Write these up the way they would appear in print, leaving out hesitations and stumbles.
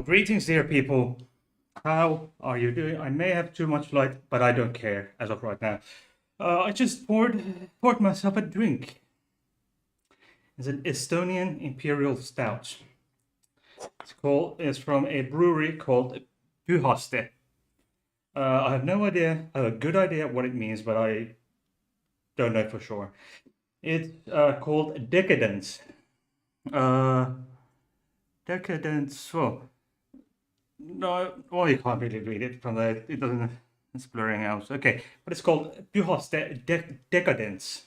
Greetings, dear people. How are you doing? I may have too much light, but I don't care as of right now. I just poured myself a drink. It's an Estonian Imperial Stout. It's from a brewery called Pyhaste. I have no idea. I have a good idea what it means, but I don't know for sure. It's called Decadence. Uh, Decadence. Well, no, well, you can't really read it from the. It doesn't. It's blurring out. Okay, but it's called Decadence.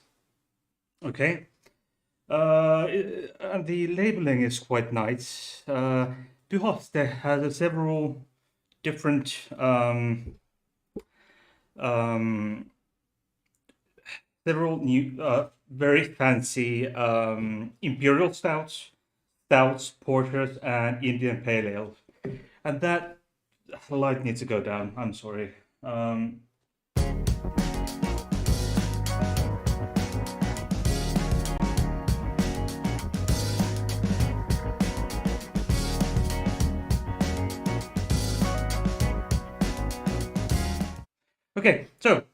Okay. And the labeling is quite nice. has several different um, several new very fancy imperial stouts, porters, and Indian pale ale. And that light needs to go down. I'm sorry. Okay, so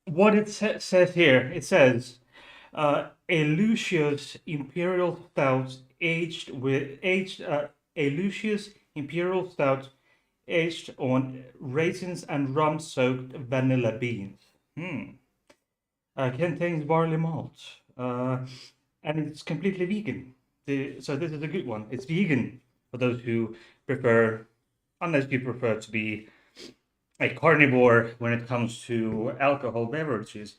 what it says here, it says a Lucius Imperial Stout a Lucius Imperial Stout aged on raisins and rum-soaked vanilla beans. Contains barley malt, and it's completely vegan. So this is a good one. It's vegan for those who prefer, unless you prefer to be a carnivore when it comes to alcohol beverages.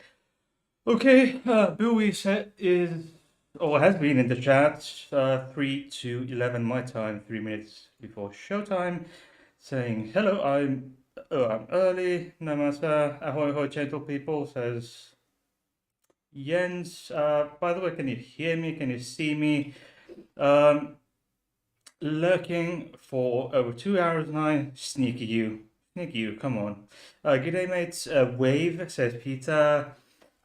Okay, Bowie is or has been in the chat 3 to 11 my time, 3 minutes before showtime, saying hello. I'm early. Namaste, ahoy hoy, gentle people. Says Jens. By the way, can you hear me? Can you see me? Lurking for over 2 hours now. Sneaky you. Sneaky you, come on. G'day mates. Wave, says Peter.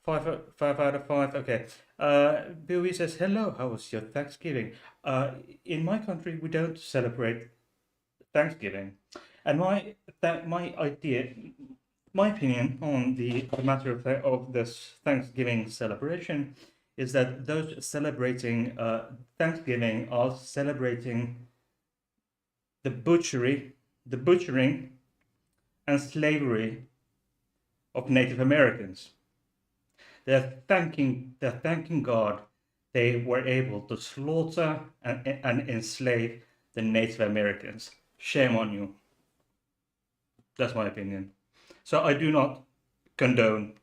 Five out of five. Okay. Billy says, hello, how was your Thanksgiving? In my country, we don't celebrate Thanksgiving. And my opinion on the matter of this Thanksgiving celebration is that those celebrating Thanksgiving are celebrating the butchering and slavery of Native Americans. They're thanking God they were able to slaughter and enslave the Native Americans. Shame on you. That's my opinion. So I do not condone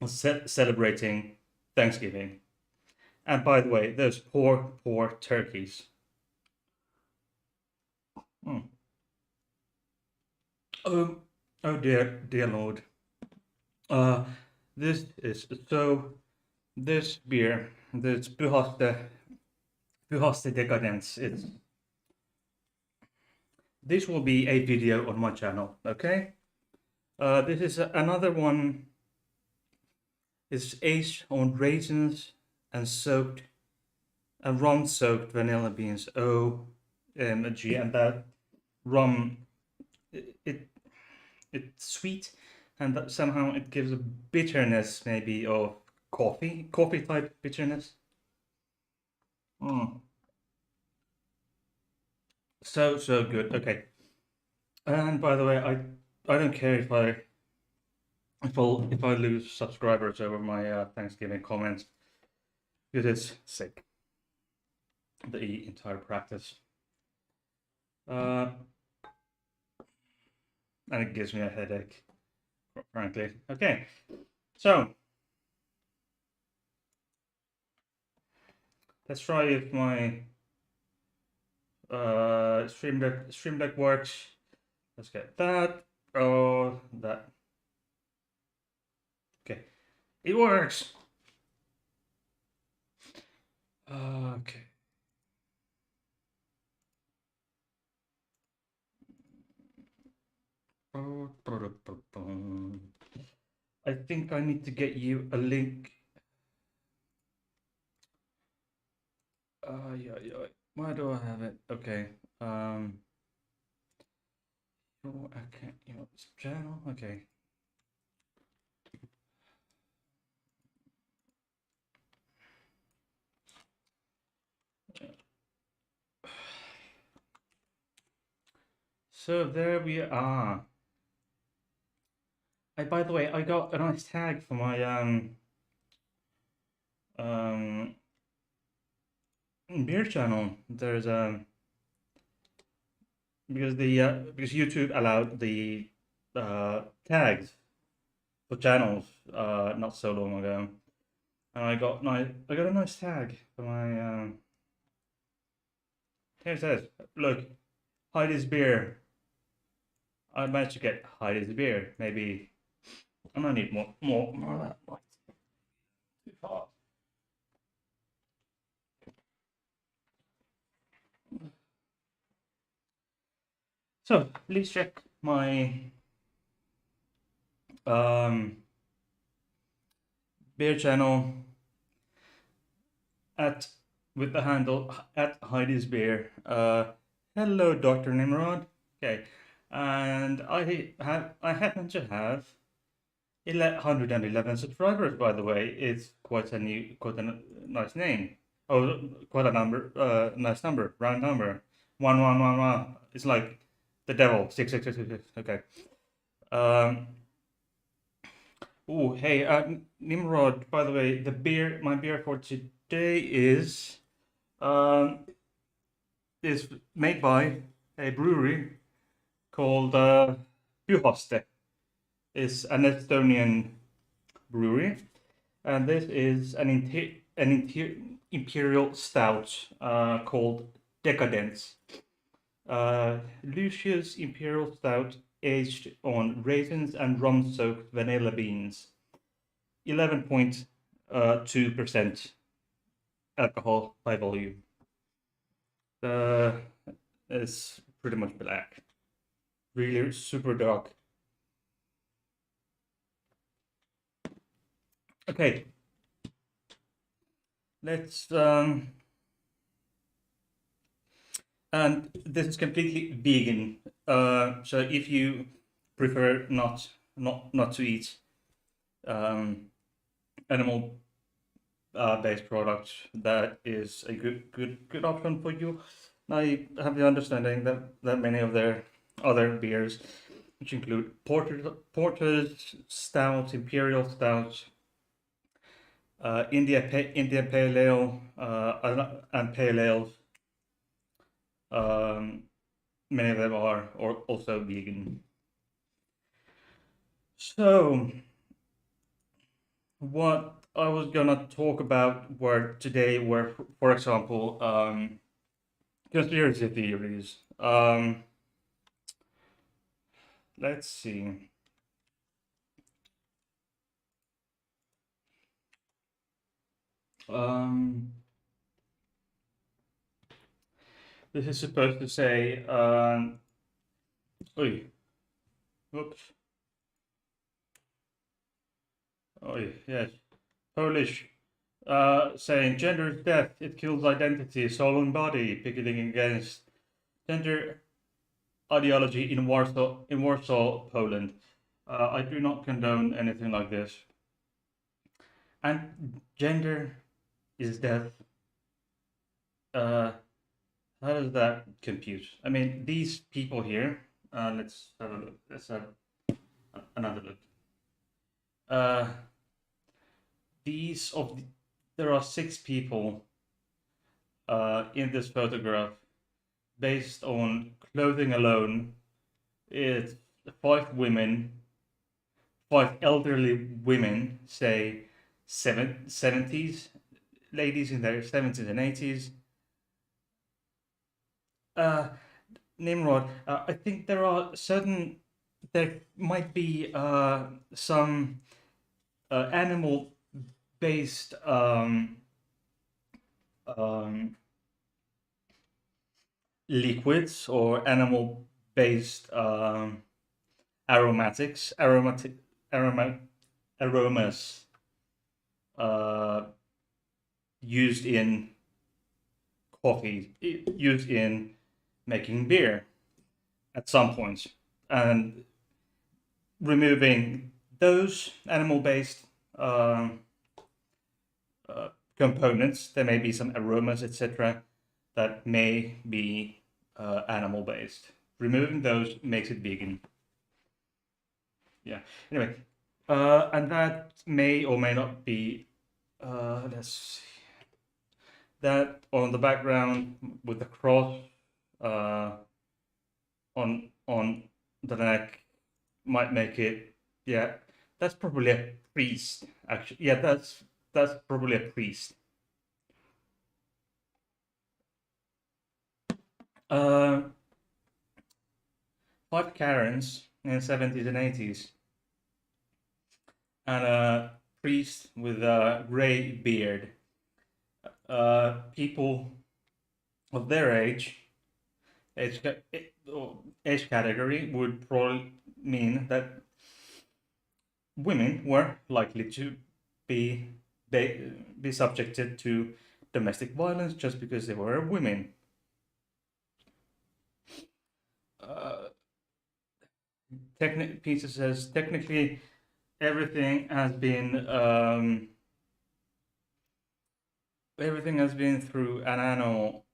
celebrating Thanksgiving. And by the way, those poor turkeys. Oh, oh dear Lord. This is so. This beer, this Pyhaste Decadence. This will be a video on my channel. Okay. This is another one. It's aged on raisins and rum-soaked vanilla beans. OMG, and that rum, it's sweet, and that somehow it gives a bitterness, maybe of coffee type bitterness. So good. Okay. And by the way, I don't care if I lose subscribers over my Thanksgiving comments, because it's sick, the entire practice, and it gives me a headache, frankly. Okay, so let's try if my stream deck works. Let's get that. Oh, that. Okay, it works. Okay. I think I need to get you a link. Yeah. Why do I have it? Okay. Oh, okay, you know, this channel. Okay. So there we are. By the way, I got a nice tag for my um beer channel. There's because YouTube allowed the tags for channels not so long ago, and I got a nice tag for my here it says, look, Heidi's beer. I managed to get Heidi's beer. Maybe I might need more of that light. Too far. So please check my um beer channel at with the handle at Heidi's Beer. Hello, Dr. Nimrod. Okay, and I happen to have 111 subscribers. By the way, it's quite a nice name. Oh, quite a number, nice number, round number. 1111. It's like the devil. 666. Okay. Um. Oh, hey, Nimrod. By the way, my beer for today um is made by a brewery called Pyhaste. It's an Estonian brewery, and this is imperial stout called Decadence. Lucius Imperial Stout aged on raisins and rum-soaked vanilla beans. 11.2% alcohol by volume. It's pretty much black. Really super dark. Okay, let's and this is completely vegan. So if you prefer not to eat animal based products, that is a good option for you. I have the understanding that many of their other beers, which include porters, stouts, imperial stouts, Indian Pale Ale, and Pale Ales. Um, Many of them are or also vegan. So, what I was gonna talk about were, for example, conspiracy theories. Let's see. Um, this is supposed to say, oy, oops, oy, yes, Polish, saying gender is death, it kills identity, soul and body, picketing against gender ideology in Warsaw, Poland. I do not condone anything like this. And gender is death. Uh, how does that compute? I mean, these people here. Let's have a look. Let's have another look. Uh, these of the, there are 6 people in this photograph. Based on clothing alone, it's 5 women, 5 elderly women, say 70s, ladies in their 70s and 80s. Uh, Nimrod, I think there might be some animal-based um, liquids or animal-based aroma, aromas uh, used in used in making beer at some points. and removing those animal-based um, uh, components. There may be some aromas, etc., that may be animal-based. Removing those makes it vegan. Yeah. Anyway, and that may or may not be. Let's see. That on the background with the cross uh, on the neck might make it. Yeah, that's probably a priest. Actually, yeah, that's probably a priest. Uh, Five Karens in the 70s and 80s, and a priest with a grey beard. People of their age, age category would probably mean that women were likely to be be subjected to domestic violence just because they were women. Uh, Peter says technically everything has been through an animal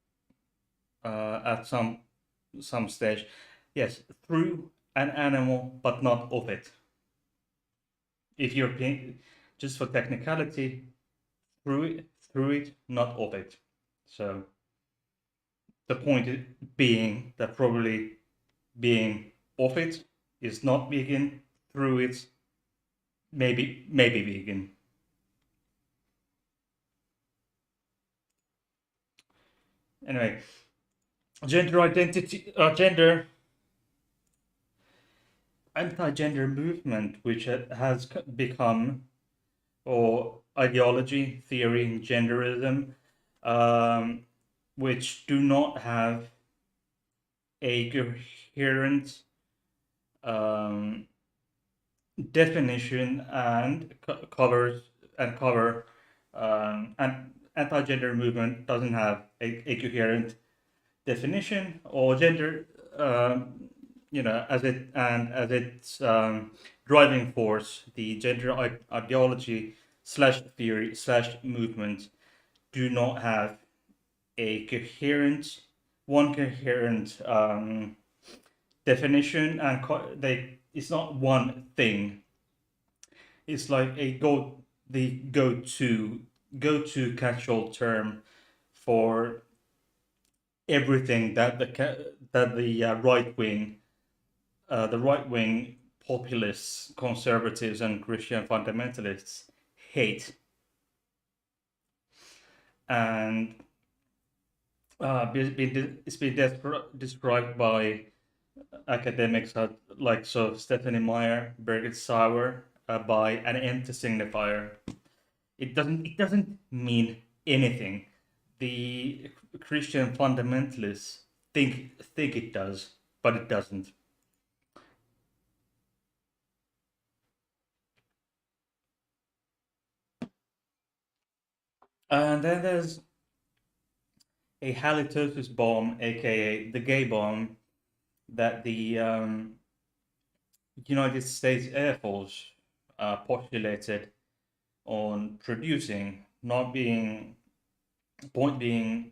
at some stage. Yes, through an animal, but not of it. If you're just for technicality, through it, not of it. So the point being that probably being of it is not vegan, through it maybe vegan. Anyway, gender identity, anti-gender movement, which has become, or ideology, theory, genderism, um, which do not have a coherent um, definition and cover and anti-gender movement doesn't have a coherent definition or gender, as its driving force, the gender ideology slash theory slash movement do not have a coherent definition, and it's not one thing. It's like the go to catch-all term for everything that the right wing populists, conservatives, and Christian fundamentalists hate, and it's been described by academics like Stephanie Meyer, Birgit Sauer, by an empty signifier. It doesn't mean anything. The Christian fundamentalists think it does, but it doesn't. And then there's a halitosis bomb, aka the gay bomb, that the United States Air Force postulated on producing, not being point being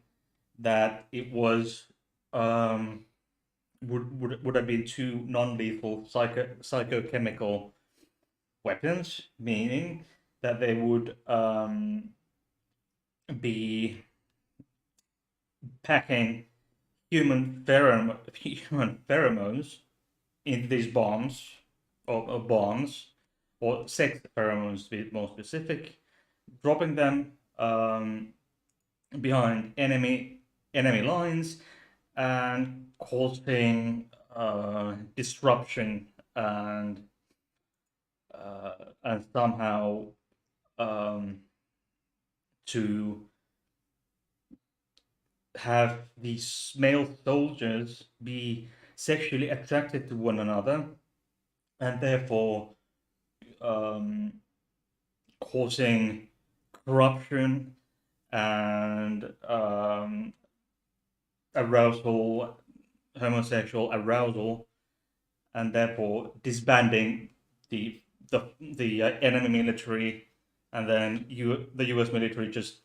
that it was would have been two non-lethal psychochemical weapons, meaning that they would be packing human pheromones into these bombs, or bombs, or sex pheromones to be more specific, dropping them behind enemy lines and causing disruption and somehow um, to have these male soldiers be sexually attracted to one another, and therefore um, causing corruption and arousal, homosexual arousal, and therefore disbanding the enemy military, and then the U.S. military just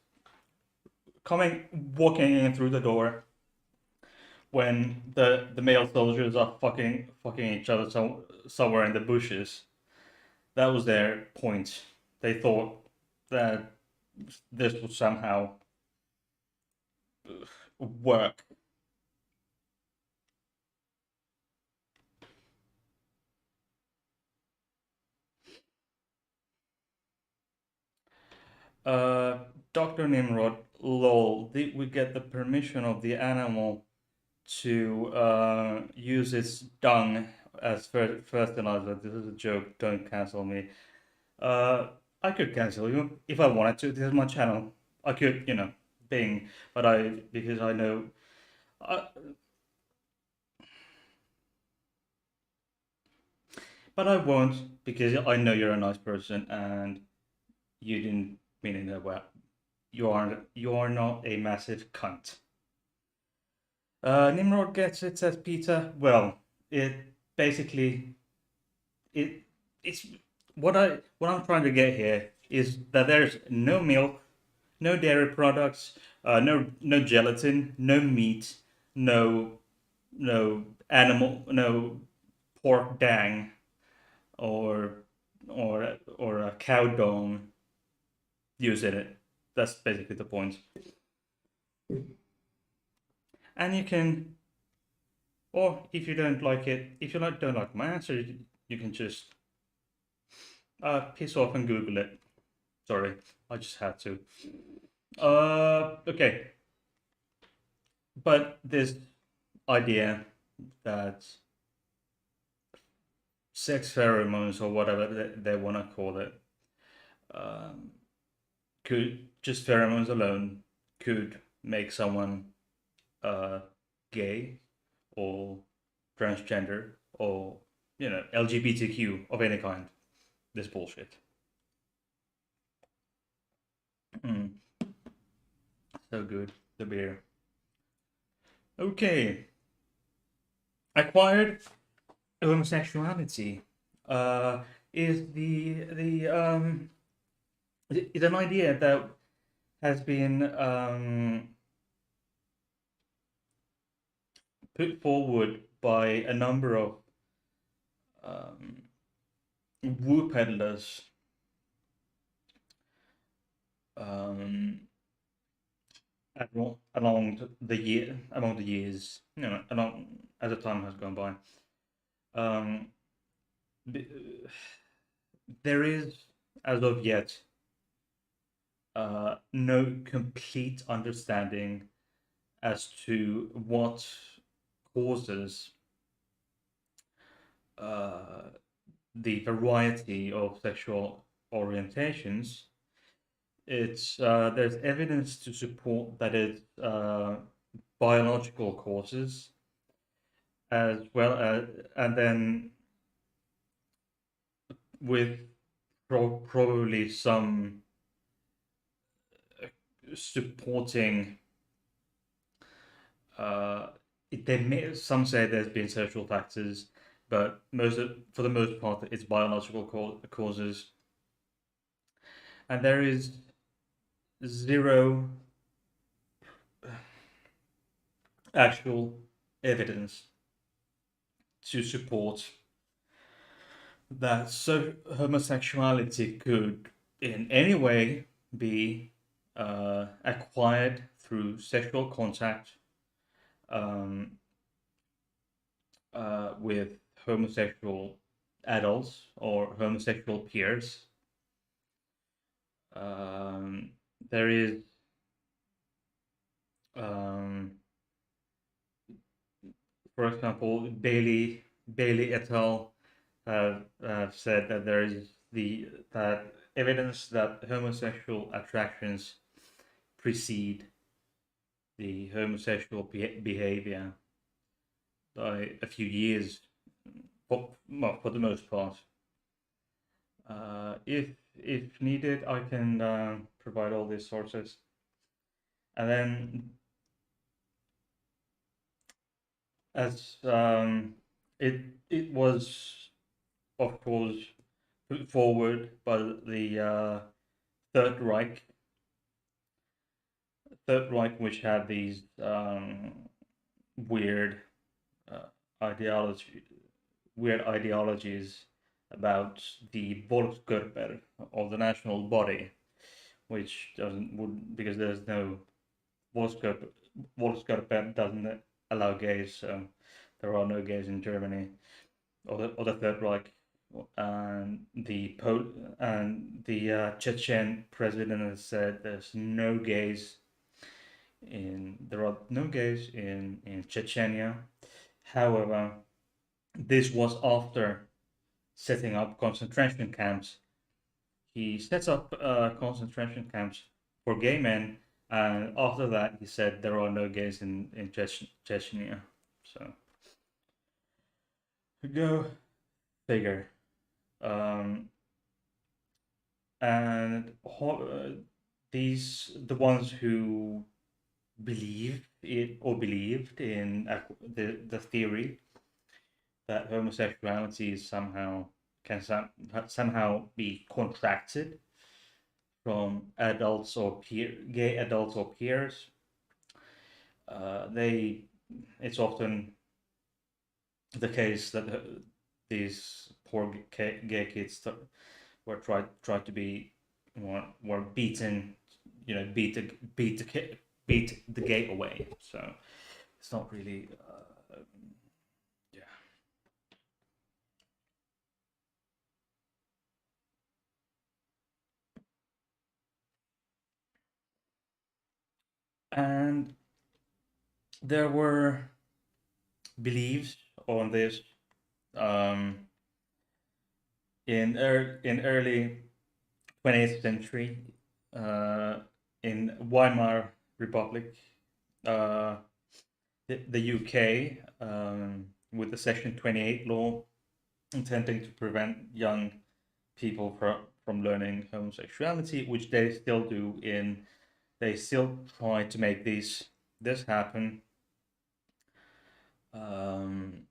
walking in through the door when the male soldiers are fucking each other somewhere in the bushes. That was their point. They thought that this would somehow work. Uh, Dr. Nimrod, lol, did we get the permission of the animal to use its dung as fertilizer? This is a joke. Don't cancel me. Uh, I could cancel you if I wanted to. This is my channel. I could, Bing, but because I know, uh, but I won't because I know you're a nice person and you didn't mean it that well. You are not a massive cunt. Nimrod gets it, says Peter. Well, it basically it it's what I'm trying to get here is that there's no milk, no dairy products, no gelatin, no meat, no animal, no pork dang or or a cow dung used in it. That's basically the point. And you can, or if you don't like it, if you don't like my answer, you can just piss off and Google it. Sorry, I just had to. Okay, but this idea that sex pheromones or whatever they want to call it, um, could just pheromones alone could make someone gay or transgender or LGBTQ of any kind. This bullshit. Mm, so good. The beer. Okay. Acquired homosexuality uh, is an idea that has been put forward by a number of um, woo peddlers um, along the years, along as the time has gone by. Um, there is, as of yet, no complete understanding as to what causes uh, the variety of sexual orientations. It's There's evidence to support that it's biological causes as well as, and then with probably some supporting. Uh, some say there's been social factors, but for the most part, it's biological causes, and there is zero actual evidence to support that homosexuality could in any way be acquired through sexual contact um, with homosexual adults or homosexual peers. Um, there is, um, for example, Bailey et al. Have said that there is that evidence that homosexual attractions precede the homosexual behavior by a few years, for the most part. If needed, I can provide all these sources. And then, as it was, of course, put forward by the Third Reich, which had these weird uh, ideology, ideologies about the Volkskörper, or the national body, which doesn't would because there's no Volkskörper. Volkskörper doesn't allow gays, so there are no gays in Germany, or the Third Reich. And the Chechen president has said there are no gays in Chechnya. However, this was after setting up concentration camps. He sets up concentration camps for gay men, and after that, he said there are no gays in Chechnya. So go figure. Um, and the ones who believed in the theory that homosexuality is somehow be contracted from gay adults or peers. They It's often the case that these poor gay kids were tried to be were beaten, beat the gay away. So it's not really yeah. And there were beliefs on this um, in early 20th century, uh, in Weimar Republic, uh, the UK, with the Section 28 law, intending to prevent young people from learning homosexuality, which they still do. They still try to make this happen. Um,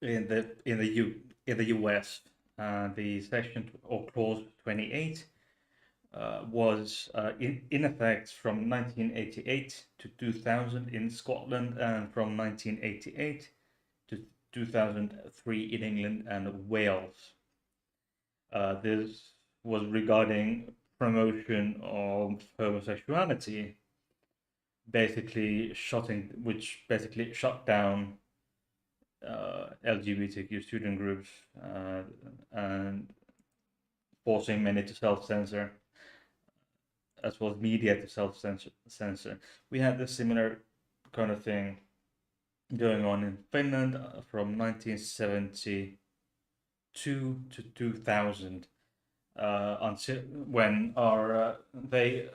in the US, the section or clause 28 was in effect from 1988 to 2000 in Scotland, and from 1988 to 2003 in England and Wales. This was regarding promotion of homosexuality, which basically shut down LGBTQ student groups, and forcing many to self-censor, as well as media to self-censor. We had a similar kind of thing going on in Finland from 1972 to 2000, until when our they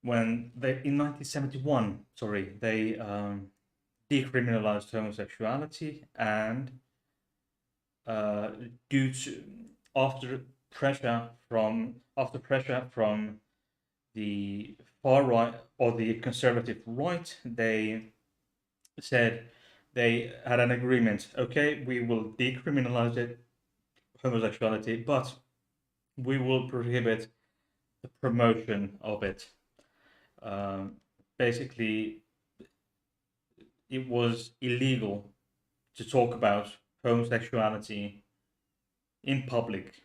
in 1971, sorry, they decriminalized homosexuality, and uh, due to after pressure from the far right or the conservative right, they said they had an agreement. Okay, we will decriminalize homosexuality, but we will prohibit the promotion of it. Um, Basically, it was illegal to talk about homosexuality in public,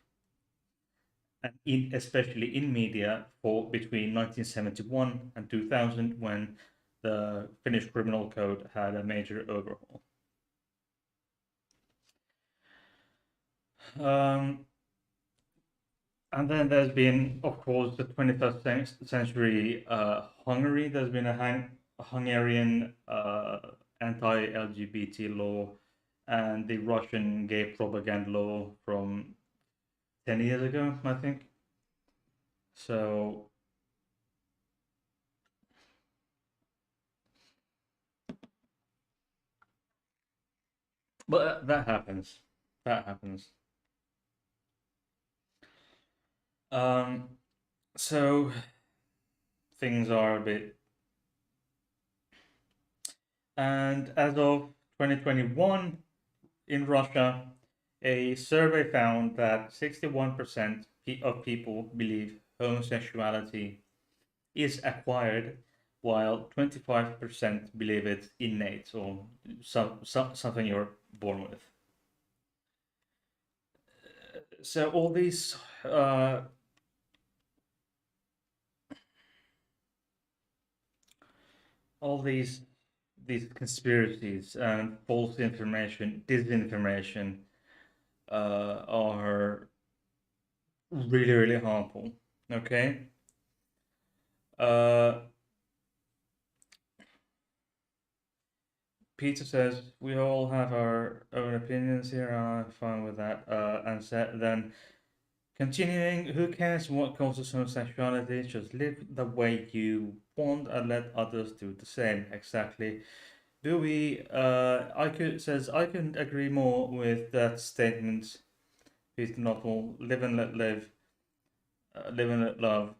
and especially in media, for between 1971 and 2000, when the Finnish criminal code had a major overhaul. Um, and then there's been, of course, the 21st century Hungary. There's been a Hungarian anti-LGBT law, and the Russian gay propaganda law from 10 years ago, I think. So, but that happens. That happens. Um, so things are a bit And as of 2021, in Russia, a survey found that 61% of people believe homosexuality is acquired, while 25% believe it's innate or something you're born with. So uh, all these conspiracies and false information, disinformation, are really really harmful. Okay. Uh, Peter says we all have our own opinions here, and I'm fine with that. And then continuing, who cares what causes homosexuality? Just live the way you want and let others do the same. Exactly. Do we? I couldn't agree more with that statement. Peter Novel, live and let live, live and let love.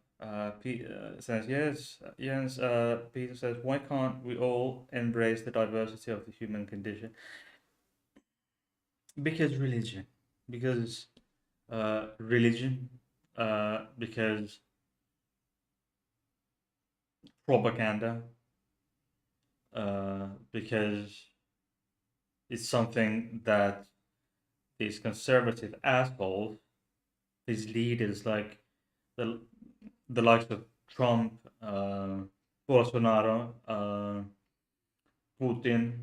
Peter says yes. Yes. Peter says, why can't we all embrace the diversity of the human condition? Because religion, because religion, because propaganda, because it's something that these conservative assholes, these leaders like the the likes of Trump, Bolsonaro, Putin,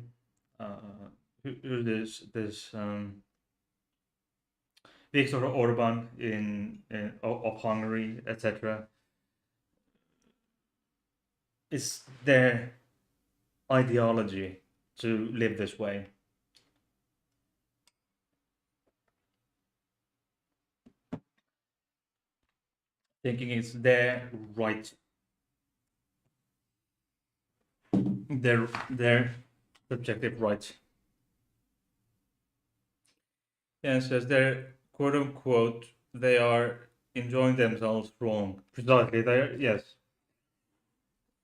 who this Viktor Orban of Hungary, etc. It's their ideology to live this way, thinking it's their right, their subjective right. And it says they're quote unquote they are enjoying themselves wrong. Precisely, they are, yes.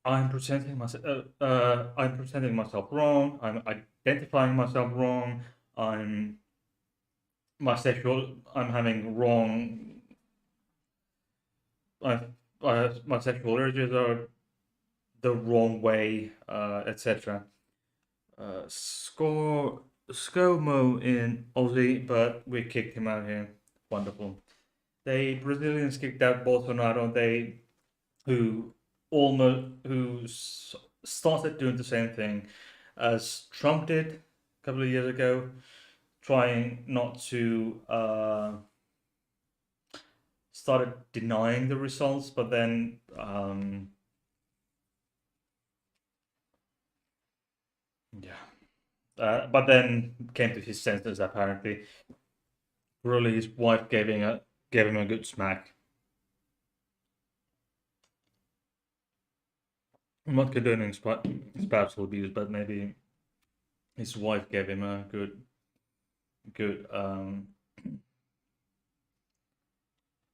I'm presenting myself wrong. I'm identifying myself wrong. I'm I'm having wrong. I, my sexual urges are the wrong way, etc. Score ScoMo in Aussie, but we kicked him out here. Wonderful. They Brazilians kicked out Bolsonaro. They who started doing the same thing as Trump did a couple of years ago, trying not to started denying the results, but then yeah, but then came to his senses apparently. Really, his wife gave him a good smack. I'm not condoning spousal abuse, but maybe his wife gave him a good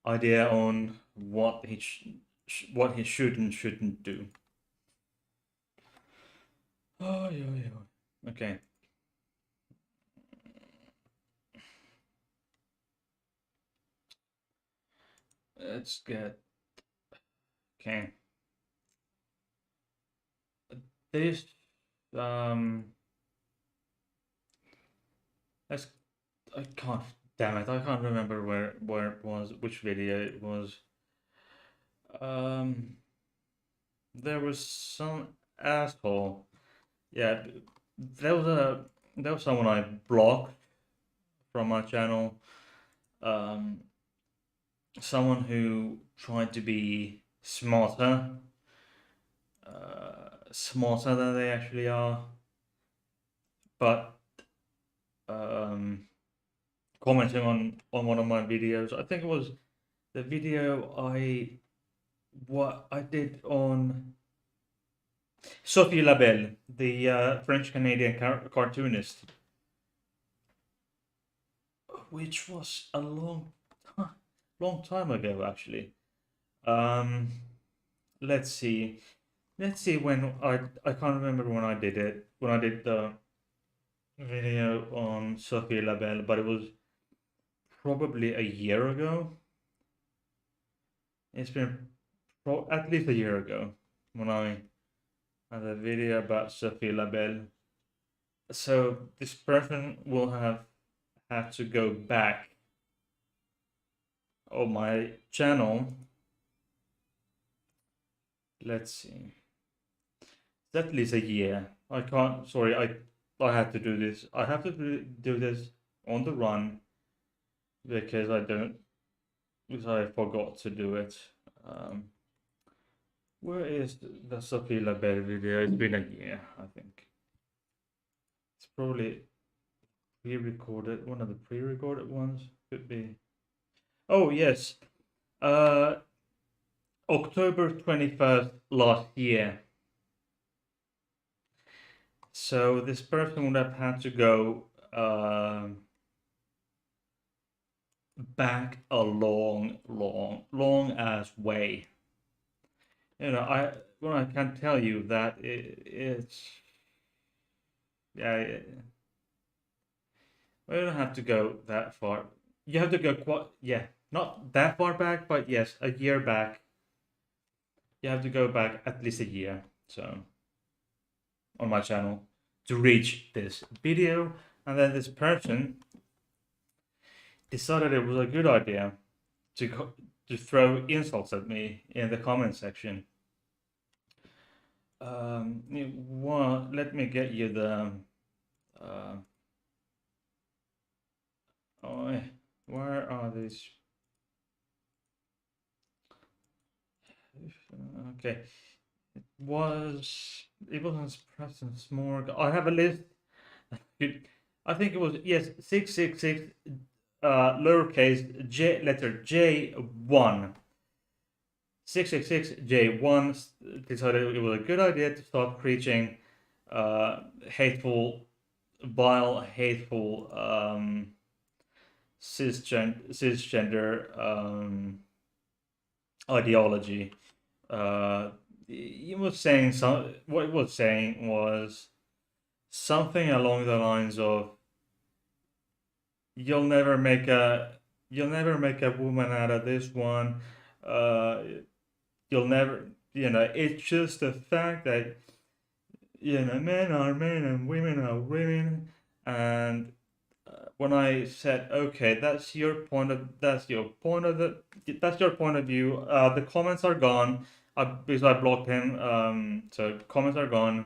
idea on what he should and shouldn't do. Oh yeah, yeah. Okay. Let's get okay. This um. Let's. I can't. Damn it! I can't remember where it was, which video it was. Um. There was some asshole. Yeah. There was a there was someone I blocked from my channel. Um. Someone who tried to be smarter than they actually are, but um, commenting on one of my videos. I think it was the video what I did on Sophie Labelle, the French Canadian cartoonist, which was a long time ago actually. Um, let's see. let's see when I can't remember when I did it. When I did the video on Sophie Labelle, but it was probably a year ago. It's been at least a year ago when I had a video about Sophie Labelle. So this person will have had to go back on my channel. Let's see. It's at least a year. I can't. Sorry, I had to do this. I have to do this on the run because I don't because I forgot to do it. Um, where is the Sophie Labelle video? It's been a year, I think. It's probably pre-recorded. One of the pre-recorded ones could be. Oh yes, uh, October 21st last year. So this person would have had to go back a long ass way. You know, I can tell you that it's yeah. We don't have to go that far. You have to go quite not that far back, but yes, a year back. You have to go back at least a year. So on my channel to reach this video, and then this person decided it was a good idea to to throw insults at me in the comment section. Let me get you the. Uh, oh, where are these? Okay, it wasn't presence more. I have a list. I think it was yes 666 lowercase j letter J1. 666J1 decided it was a good idea to start preaching hateful, vile, hateful cisgender ideology. He was saying what he was saying was something along the lines of you'll never make a woman out of this one. Uh, you'll never, it's just the fact that men are men and women are women. And when I said, okay, that's your point of view. The comments are gone. Because I blocked him. So comments are gone.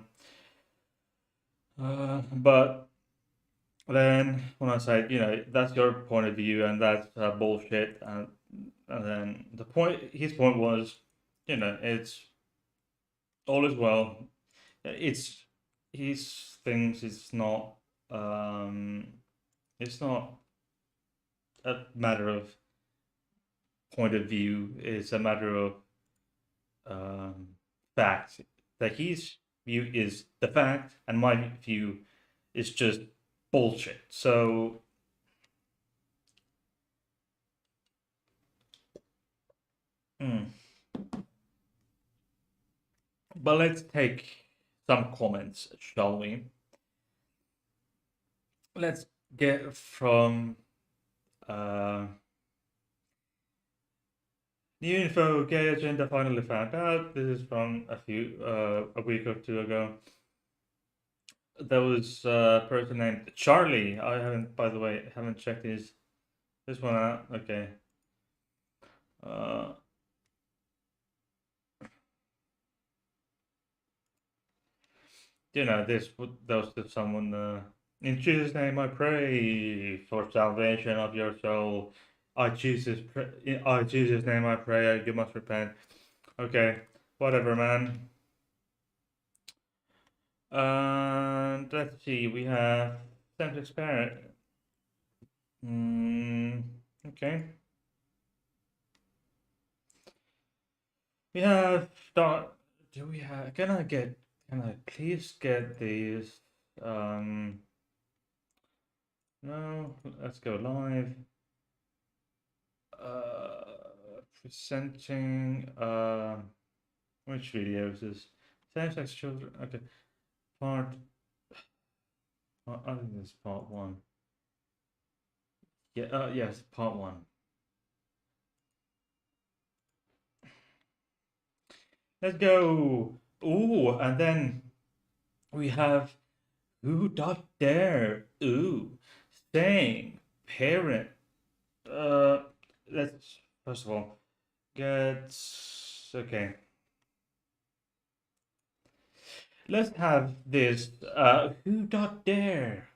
But then when I said, that's your point of view and that's bullshit, and then his point was, it's all is well. It's his things. Um, it's not a matter of point of view. It's a matter of fact. That his view is the fact, and my view is just bullshit. So, mm. But let's take some comments, shall we? Let's get from new info. Gay agenda finally found out. This is from a week or two ago. There was a person named Charlie. I haven't, by the way, haven't checked this one out. Okay. Uh, there was just someone. In Jesus' name, I pray for salvation of your soul. I Jesus' name, I pray. You must repent. Okay, whatever, man. And let's see, we have same-sex parent. Okay. We have start. Do we have? Can I please get these? No. Let's go live. Presenting. Which video is this? Same-sex children. Okay. Part. I think this is part one. Yeah. Yes, part one. Let's go. Ooh, and then we have who dot dare. Ooh, saying parent. Uh, let's first of all get okay. Let's have this. Who dot dare?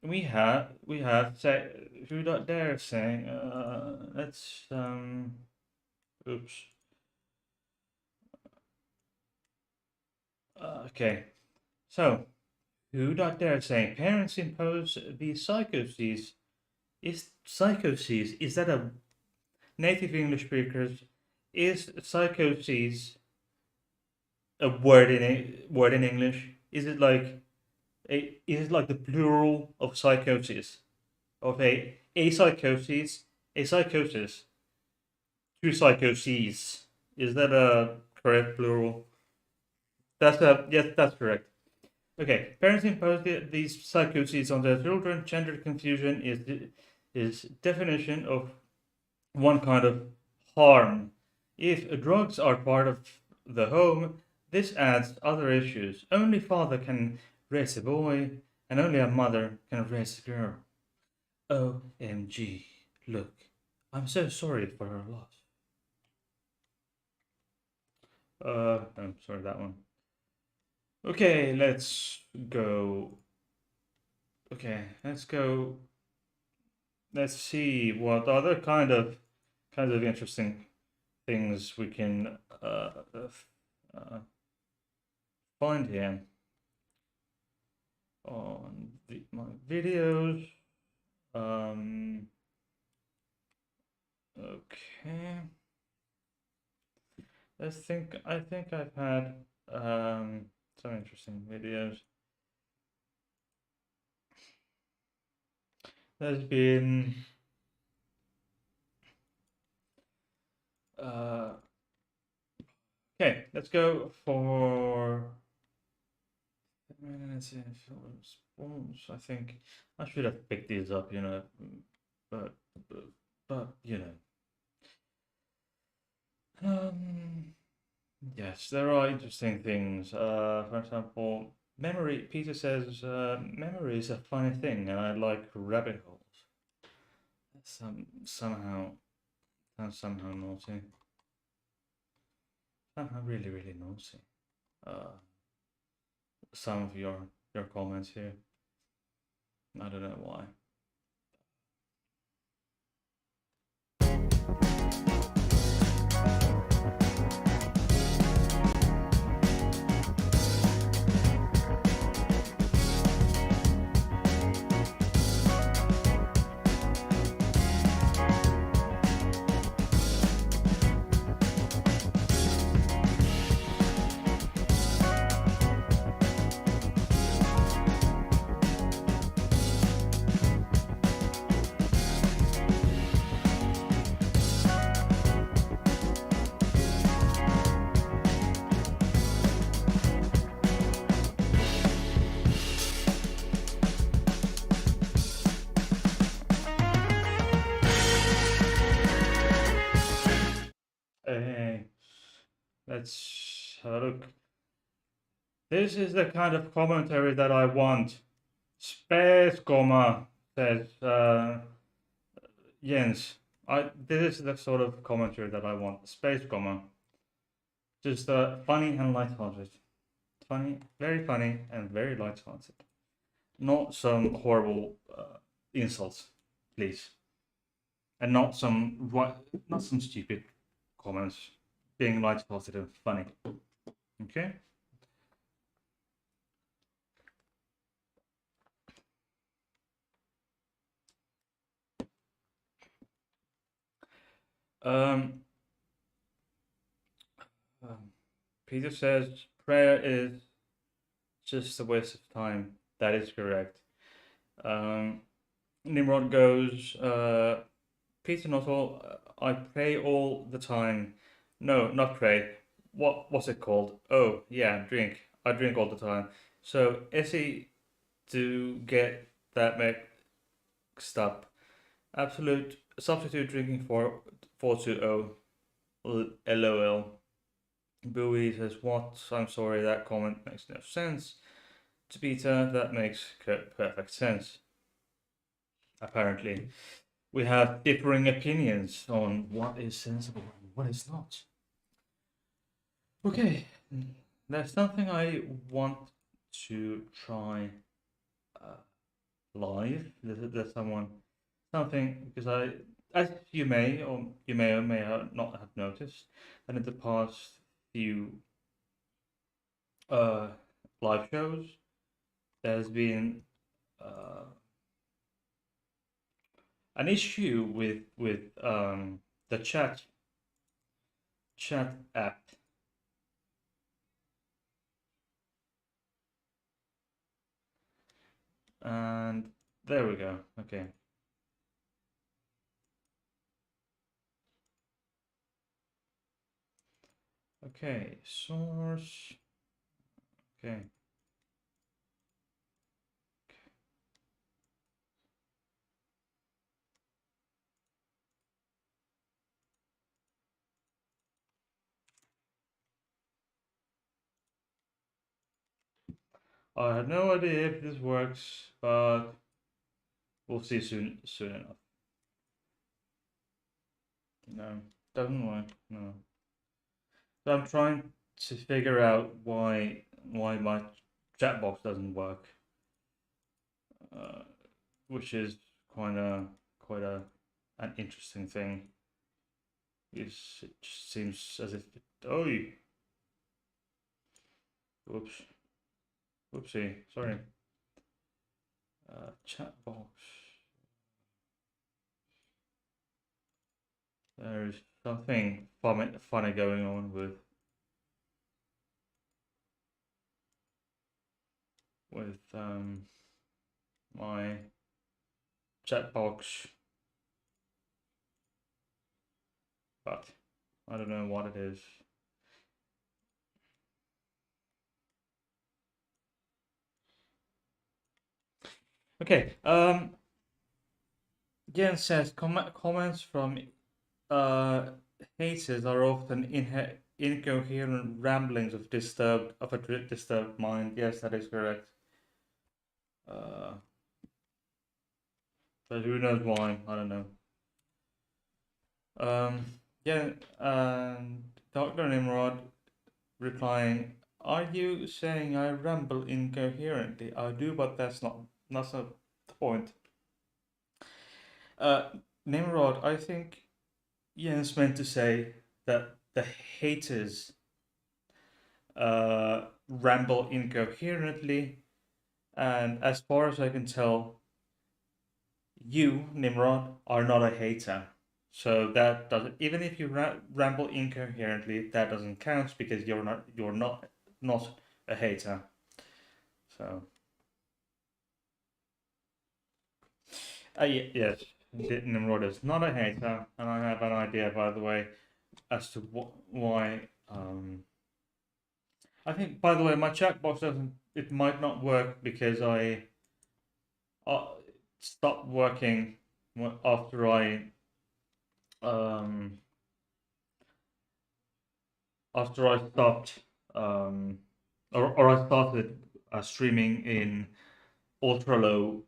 We have say who dot dare saying. Let's Oops. Okay. So who dot dare saying parents impose the psychoses. Is psychoses? Is that a native English speakers? Is psychoses a word in English? Is it like is it like the plural of psychosis? Of a psychosis, a psychosis, two psychoses. Is that a correct plural? That's a yes, that's correct. Okay, parents impose these psychoses on their children. Gender confusion is definition of one kind of harm. If drugs are part of the home, this adds other issues. Only father can raise a boy, and only a mother can raise a girl. OMG. Look, I'm so sorry for her loss. I'm sorry, that one. Okay, let's go. Okay, let's go. Let's see what other kind of interesting things we can uh, find here on my videos. Okay. I think I've had some interesting videos. There's been okay, let's go for I think I should have picked these up, but but, but yes, there are interesting things. For example, memory. Peter says memory is a funny thing, and I like rabbit holes. Somehow that's somehow naughty. Somehow really naughty. Uh, some of your comments here. I don't know why. Hey, let's have a look. This is the kind of commentary that I want. Space comma says Jens. This is the sort of commentary that I want. Space comma. Just funny and light-hearted. Funny, very funny and very light-hearted. Not some horrible insults, please. And not some stupid comments. Being light-hearted and funny. Okay? Um, Peter says prayer is just a waste of time. That is correct. Nimrod goes, Peter, not all. I pray all the time. No, not pray. what's it called? Oh yeah, drink. I drink all the time. So easy to get that mixed up. Absolute substitute drinking for 420. LOL. Bowie says, "What? I'm sorry, that comment makes no sense." To Peter, that makes perfect sense. Apparently, we have differing opinions on what is sensible and what is not. Okay, there's something I want to try uh, live. There's something because as you may or may not have noticed, that in the past few uh, live shows, there's been uh, an issue with the chat app, and there we go. Okay, source. Okay. I have no idea if this works, but we'll see soon enough. No, doesn't work. No. So I'm trying to figure out why my chat box doesn't work, uh, which is quite a an interesting thing. It just seems as if oh, whoops, whoopsie, sorry. Chat box. There's something funny going on with my chat box, but I don't know what it is. Okay. Jens says comments from uh haters are often incoherent ramblings of a disturbed mind. Yes, that is correct. Uh, but who knows why? I don't know. Yeah, and Dr. Nimrod replying, "Are you saying I ramble incoherently? I do, but that's not the point." Uh, Nimrod, I think Jens meant to say that the haters ramble incoherently, and as far as I can tell, you, Nimrod, are not a hater. So that doesn't. Even if you ramble incoherently, that doesn't count because you're not a hater. So yes, Nimrod is not a hater, and I have an idea, by the way, as to why. I think, by the way, my chat box doesn't. It might not work because I uh, stopped working after um I stopped um or I started streaming in ultra low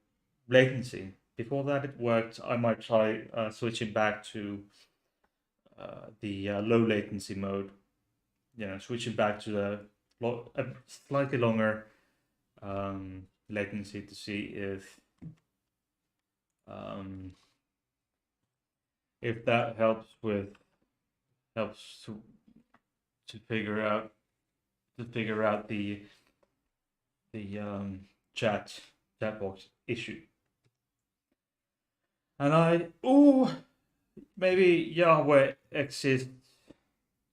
latency. Before that, it worked. I might try switching back to the low latency mode. You know, switching back to the a slightly longer latency to see um, if that helps to figure out the chat box issue. And maybe Yahweh exists.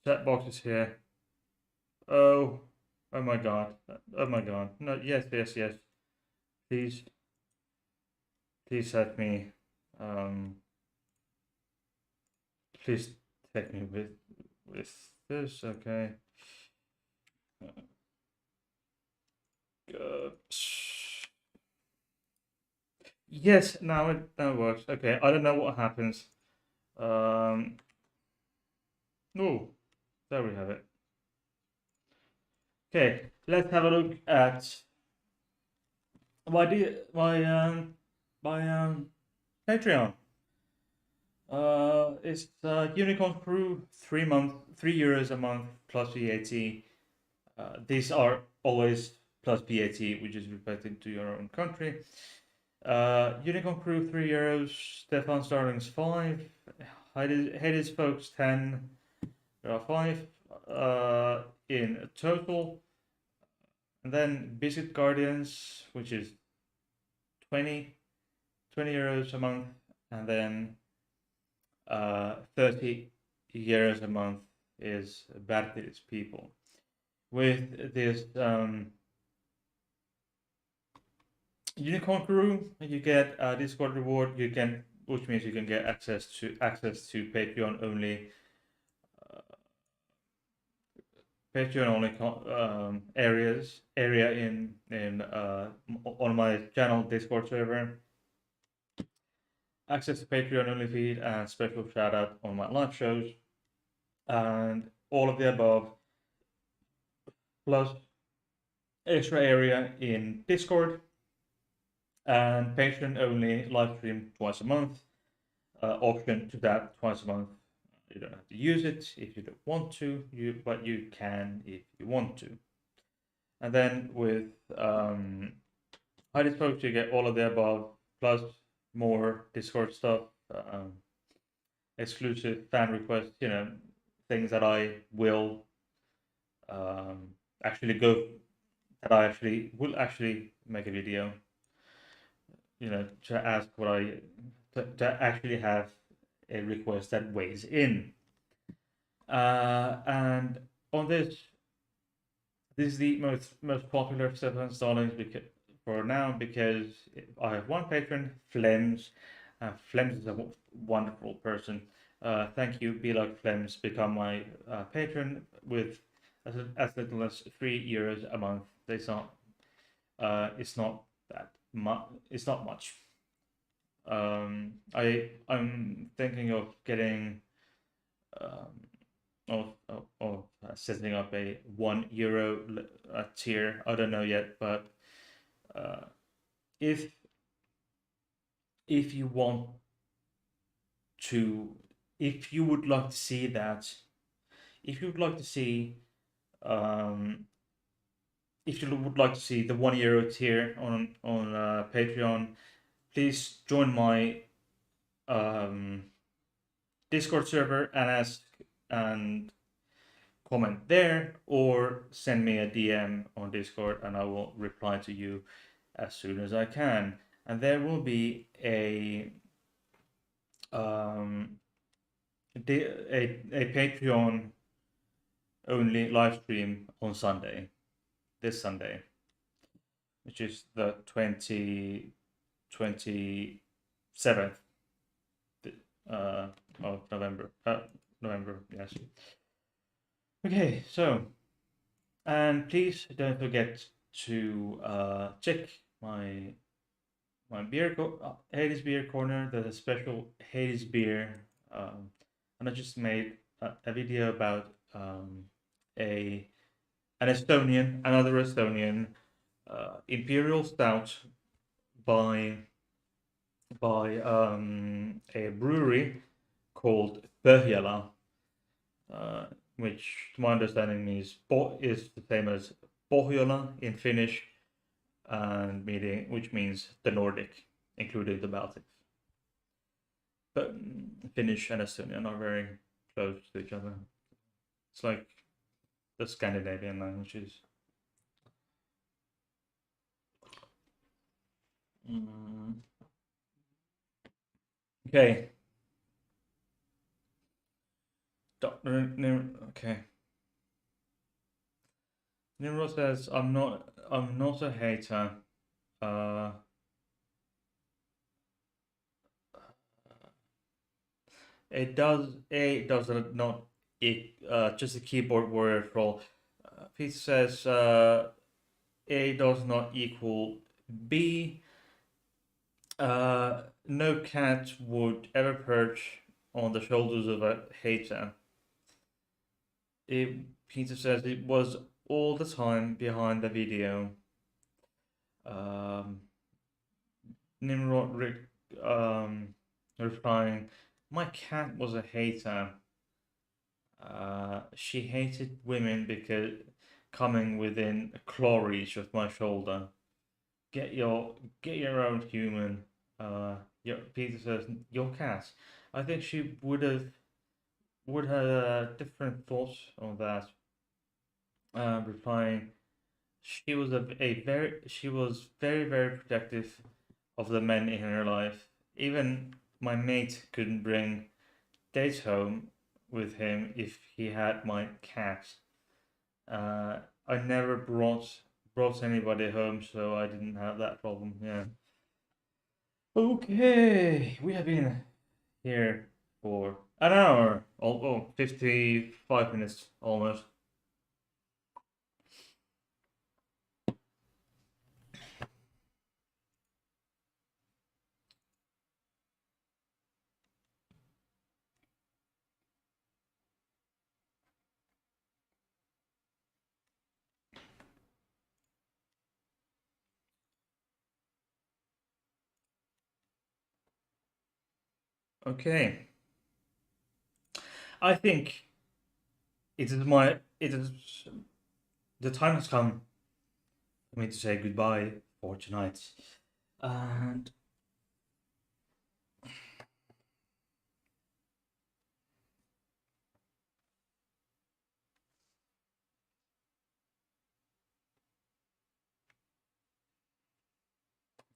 Chat box is here. Oh, oh my god. Oh my god. No, yes. Please, please help me. Um, please take me with this. Okay. Uh, yes, now it works. Okay, I don't know what happens. Oh, there we have it. Okay, let's have a look at my Patreon. It's Unicorn Crew, 3 euros a month plus VAT. These are always plus VAT, which is reflected to your own country. Unicorn Crew, €3. Stefan Starling's 5. Hades Folks, 10. There are 5 in total. And then Biscuit Guardians, which is 20 euros a month. And then 30 euros a month is Bad Thieves People. With this Unicorn Crew, you get a Discord reward. Which means you can get access to Patreon only area in on my channel Discord server. Access to Patreon only feed and special shout out on my live shows, and all of the above, plus extra area in Discord and Patreon only live stream twice a month. Option to that twice a month. You don't have to use it if you don't want to, but you can if you want to. And then with Hiding Folks, you get all of the above, plus more Discord stuff, exclusive fan requests, things that I will actually go, that I actually will actually make a video, to ask what to actually have a request that weighs in. And on this is the most popular Stefan Stallings for now, because I have one patron, Flems. Flems is a wonderful person. Thank you, Be Like Flems. Become my patron with as little as €3 a month. It's not that much. It's not much. I'm thinking of getting of setting up a €1 tier. I don't know yet, but if you want to, if you would like to see that, if you would like to see, if you would like to see the €1 tier on Patreon, please join my Discord server and ask and comment there, or send me a DM on Discord and I will reply to you as soon as I can. And there will be a Patreon only live stream on Sunday, this Sunday, which is the 27th of November. November, yes. Okay, so, and please don't forget to check my beer Hades beer corner. There's a special Hades beer, and I just made a video about another Estonian imperial stout by a brewery called Pohjola, which to my understanding means is the same as Pohjola in Finnish, and which means the Nordic, including the Baltics. But Finnish and Estonian are very close to each other. It's like the Scandinavian languages. Okay. Okay. Nimrod says, I'm not a hater. It does not just a keyboard warrior troll. Peter says A does not equal B. No cat would ever perch on the shoulders of a hater. Peter says it was all the time behind the video. Um, Nimrod replying, my cat was a hater. She hated women because coming within a claw reach of my shoulder. Get your get your own human. Your Peter says your cat. I think she would have different thoughts on that. Replying, she was very protective of the men in her life. Even my mate couldn't bring dates home with him if he had my cat. I never brought anybody home, so I didn't have that problem. Yeah. Okay, we have been here for an hour. 55 minutes almost. Okay, I think it is the time has come for me to say goodbye for tonight. And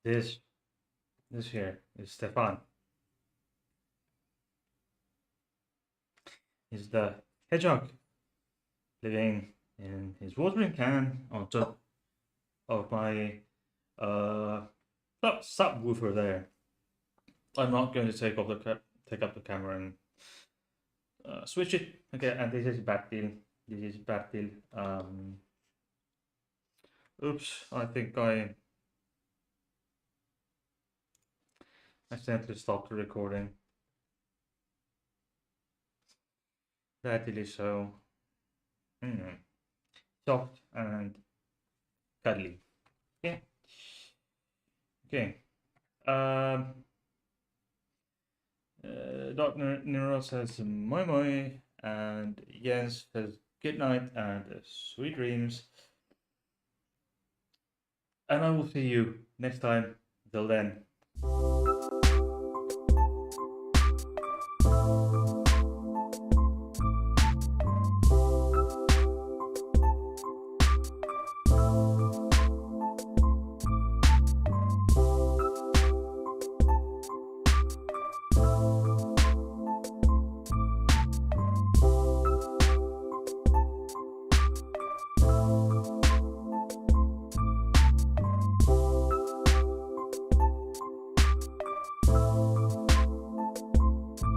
this this here is Stefan. He's the hedgehog living in his watering can on top of my uh subwoofer there. I'm not going to take up the camera and switch it. Okay, and this is bad deal. This is bad deal. Oops, I think I accidentally stopped the recording. That it is so soft and cuddly. Yeah. Okay. Um. Dr. Nero says moi moi, and Jens says good night and sweet dreams. And I will see you next time. Till then.